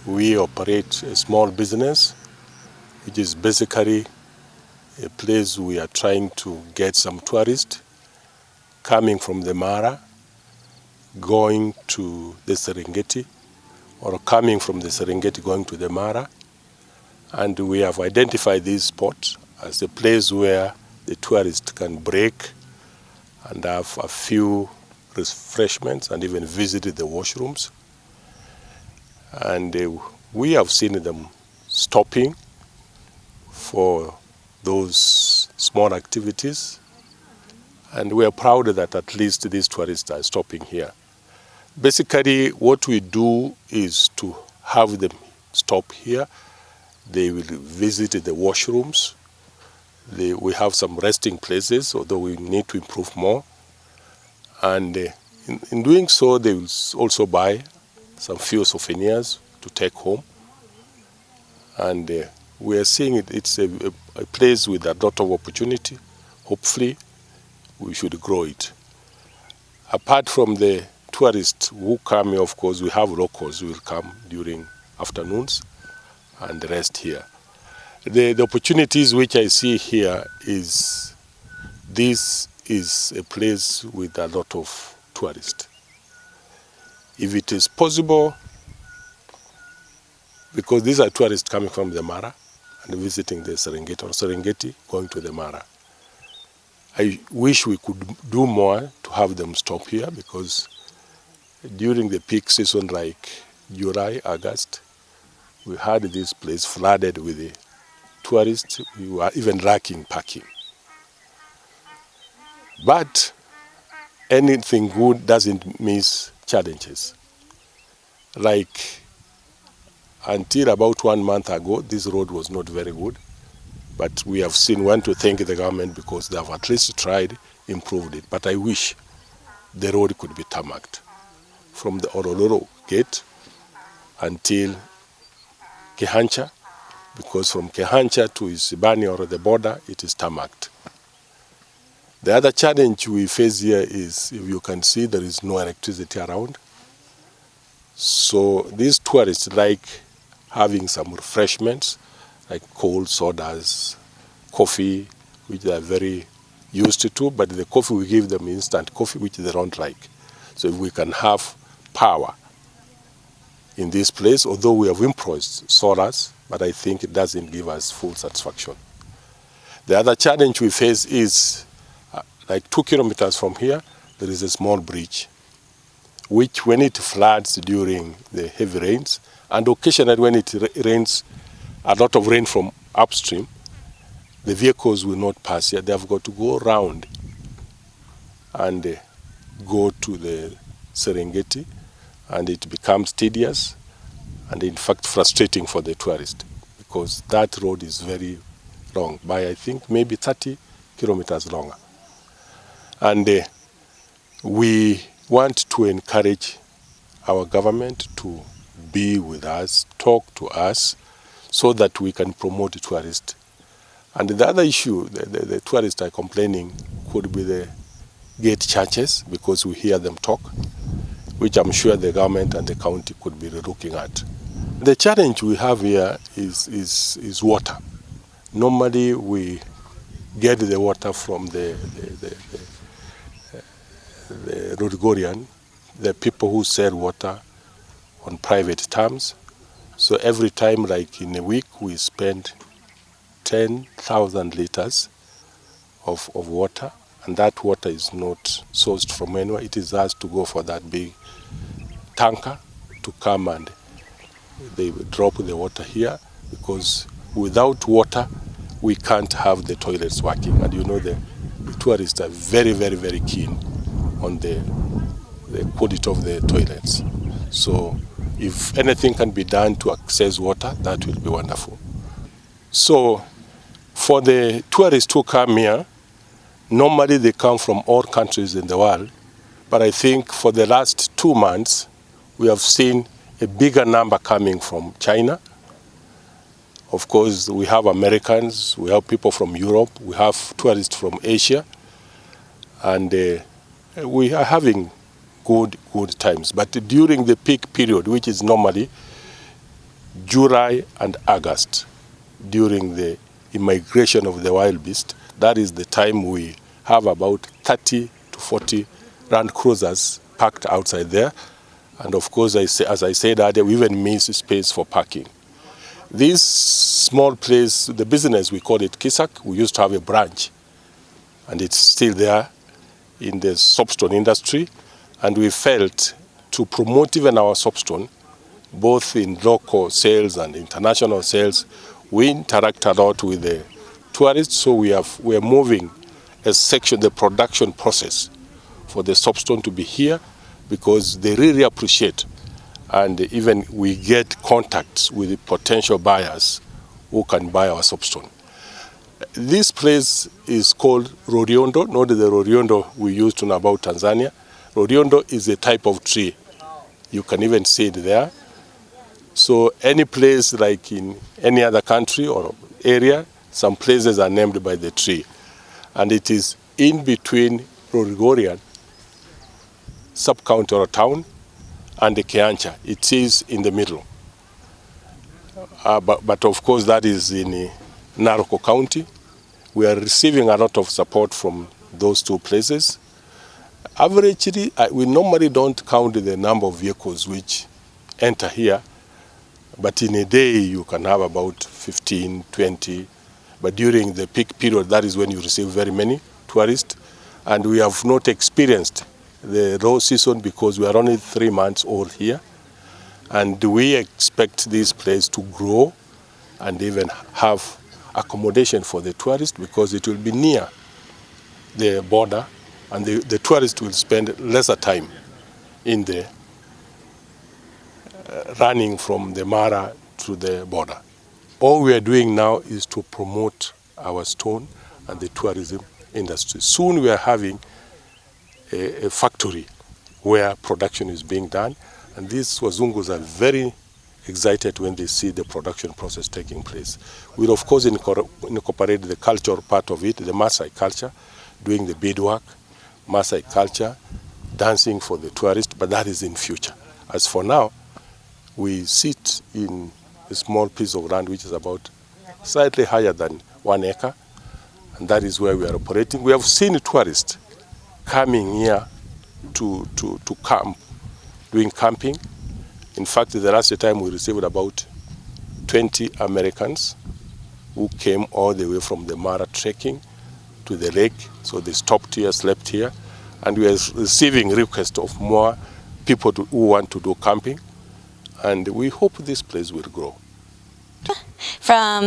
We operate a small business, which is basically a place we are trying to get some tourists coming from the Mara, going to the Serengeti, or coming from the Serengeti going to the Mara. And we have identified this spot as a place where the tourist can break and have a few refreshments and even visit the washrooms. And we have seen them stopping for those small activities. And we are proud that at least these tourists are stopping here. Basically, what we do is to have them stop here. They will visit the washrooms. We have some resting places, although we need to improve more. And in doing so, they will also buy some few souvenirs to take home. And we are seeing it's a place with a lot of opportunity. Hopefully, we should grow it. Apart from the tourists who come here, of course, we have locals who will come during afternoons and rest here. The opportunities which I see here is this is a place with a lot of tourists. If it is possible, because these are tourists coming from the Mara and visiting the Serengeti, or Serengeti going to the Mara. I wish we could do more to have them stop here, because during the peak season like July, August, we had this place flooded with the tourists. We were even lacking parking. But anything good doesn't miss challenges. Like until about 1 month ago, this road was not very good. But we have want to thank the government because they have at least tried, improved it. But I wish the road could be tarmacked from the Oroloro gate until Kehancha, because from Kehancha to Isebania, or the border, it is tarmacked. The other challenge we face here is, if you can see, there is no electricity around. So these tourists like having some refreshments, like cold sodas, coffee, which they are very used to, but the coffee we give them instant coffee, which they don't like. So if we can have power in this place, although we have improvised solars, but I think it doesn't give us full satisfaction. The other challenge we face is, like 2 kilometers from here, there is a small bridge, which when it floods during the heavy rains, and occasionally when it rains, a lot of rain from upstream, the vehicles will not pass here. They have got to go around and go to the Serengeti, and it becomes tedious and in fact frustrating for the tourist, because that road is very long, by I think maybe 30 kilometers longer. And we want to encourage our government to be with us, talk to us, so that we can promote tourists. And the other issue, the tourists are complaining, could be the gate churches, because we hear them talk, which I'm sure the government and the county could be looking at. The challenge we have here is water. Normally we get the water from the Lolgorian, the people who sell water on private terms. So every time, like in a week, we spend 10,000 liters of water, and that water is not sourced from anywhere. It is us to go for that big tanker to come and they drop the water here, because without water, we can't have the toilets working. And you know the tourists are very, very, very keen on the quality of the toilets. So if anything can be done to access water, that will be wonderful. So for the tourists who come here, normally they come from all countries in the world, but I think for the last 2 months, we have seen a bigger number coming from China. Of course, we have Americans, we have people from Europe, we have tourists from Asia, and we are having good times. But during the peak period, which is normally July and August, during the immigration of the wild beast, that is the time we have about 30 to 40 Land Cruisers parked outside there. And of course, as I said earlier, we even miss space for parking. This small place, the business, we call it KISAC. We used to have a branch, and it's still there in the soapstone industry. And we felt to promote even our soapstone, both in local sales and international sales, we interact a lot with the tourists. So we are moving a section, the production process for the soapstone to be here, because they really appreciate, and even we get contacts with the potential buyers who can buy our soapstone. This place is called loliondo, not the loliondo we used to know about Tanzania. Loliondo is a type of tree. You can even see it there. So any place like in any other country or area, some places are named by the tree. And it is in between Lolgorian sub-county or town and the Kehancha. It is in the middle. But of course that is in Narok County. We are receiving a lot of support from those two places. Averagely, we normally don't count the number of vehicles which enter here, but in a day you can have about 15, 20. But during the peak period, that is when you receive very many tourists. And we have not experienced the low season because we are only 3 months old here. And we expect this place to grow and even have accommodation for the tourists, because it will be near the border, and the tourists will spend lesser time in the running from the Mara to the border. All we are doing now is to promote our stone and the tourism industry. Soon we are having a factory where production is being done, and these Wazungus are very excited when they see the production process taking place. We'll of course incorporate the cultural part of it, the Masai culture, doing the beadwork, Masai culture, dancing for the tourists, but that is in future. As for now, we sit in a small piece of land which is about slightly higher than 1 acre, and that is where we are operating. We have seen tourists coming here to camp, doing camping. In fact, the last time we received about 20 Americans who came all the way from the Mara trekking to the lake. So they stopped here, slept here, and we are receiving requests of more people who want to do camping. And we hope this place will grow. From